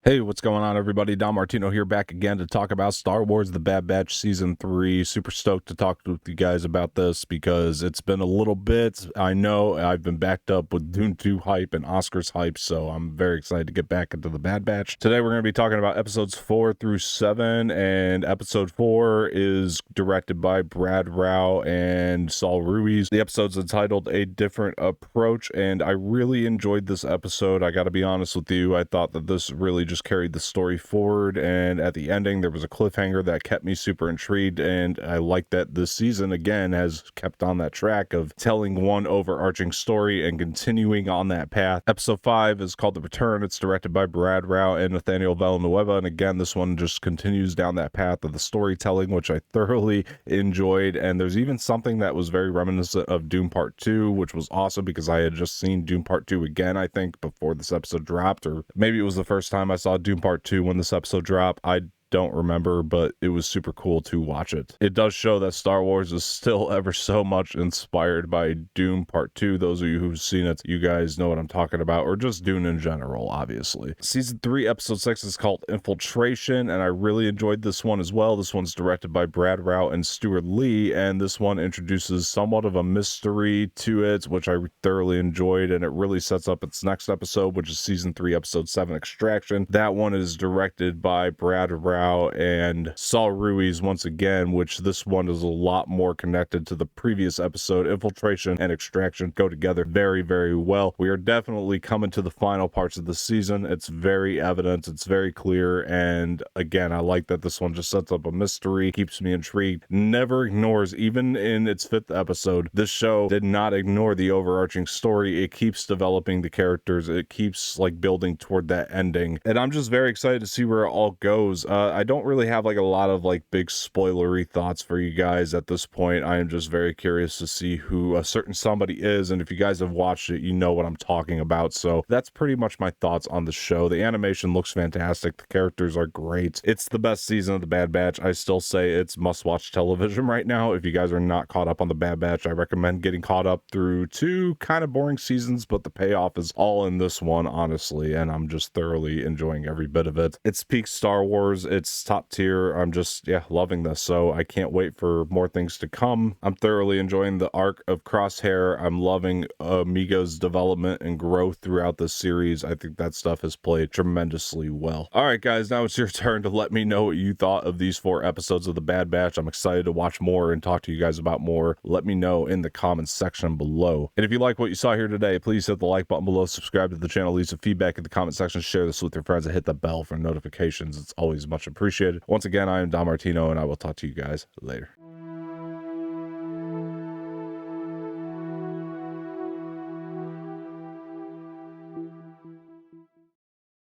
Hey, what's going on, everybody? Don Martino here, back again to talk about Star Wars The Bad Batch Season 3. Super stoked to talk with you guys about this because it's been a little bit. I know I've been backed up with Dune 2 hype and Oscars hype, so I'm very excited to get back into The Bad Batch. Today, we're going to be talking about episodes 4 through 7, and episode 4 is directed by Brad Rao and Saul Ruiz. The episode's entitled A Different Approach, and I really enjoyed this episode. I got to be honest with you, I thought that this really just carried the story forward, and at the ending there was a cliffhanger that kept me super intrigued, and I like that this season again has kept on that track of telling one overarching story and continuing on that path. Episode 5 is called The Return. It's directed by Brad Rao and Nathaniel Villanueva, and again this one just continues down that path of the storytelling, which I thoroughly enjoyed. And there's even something that was very reminiscent of Doom Part 2, which was awesome because I had just seen Doom Part 2 again, I think, before this episode dropped, or maybe it was the first time I saw Doom Part 2 when this episode dropped. I don't remember, but it was super cool to watch it. It does show that Star Wars is still ever so much inspired by Doom Part 2. Those of you who've seen it, you guys know what I'm talking about, or just Dune in general, obviously. Season 3, Episode 6 is called Infiltration, and I really enjoyed this one as well. This one's directed by Brad Rao and Stuart Lee, and this one introduces somewhat of a mystery to it, which I thoroughly enjoyed, and it really sets up its next episode, which is Season 3, Episode 7, Extraction. That one is directed by Brad Rao and Saul Ruiz once again, which this one is a lot more connected to the previous episode. Infiltration and Extraction go together very, very well. We are definitely coming to the final parts of the season. It's very evident, it's very clear, and again, I like that this one just sets up a mystery, keeps me intrigued, never ignores, even in its 5th episode, this show did not ignore the overarching story. It keeps developing the characters, it keeps like building toward that ending, and I'm just very excited to see where it all goes. I don't really have like a lot of like big spoilery thoughts for you guys at this point. I am just very curious to see who a certain somebody is, and if you guys have watched it, you know what I'm talking about. So that's pretty much my thoughts on the show. The animation looks fantastic, the characters are great. It's the best season of The Bad Batch. I still say it's must-watch television right now. If you guys are not caught up on The Bad Batch, I recommend getting caught up through 2 kind of boring seasons, but the payoff is all in this one, honestly, and I'm just thoroughly enjoying every bit of it. It's peak Star Wars, it's top tier. I'm just loving this, so I can't wait for more things to come. I'm thoroughly enjoying the arc of Crosshair. I'm loving Amigo's development and growth throughout this series. I think that stuff has played tremendously well. All right, guys, now it's your turn to let me know what you thought of these 4 episodes of The Bad Batch. I'm excited to watch more and talk to you guys about more. Let me know in the comments section below. And if you like what you saw here today, please hit the like button below, subscribe to the channel, leave some feedback in the comment section, share this with your friends, and hit the bell for notifications. It's always much appreciated. Once again, I am Don Martino, and I will talk to you guys later.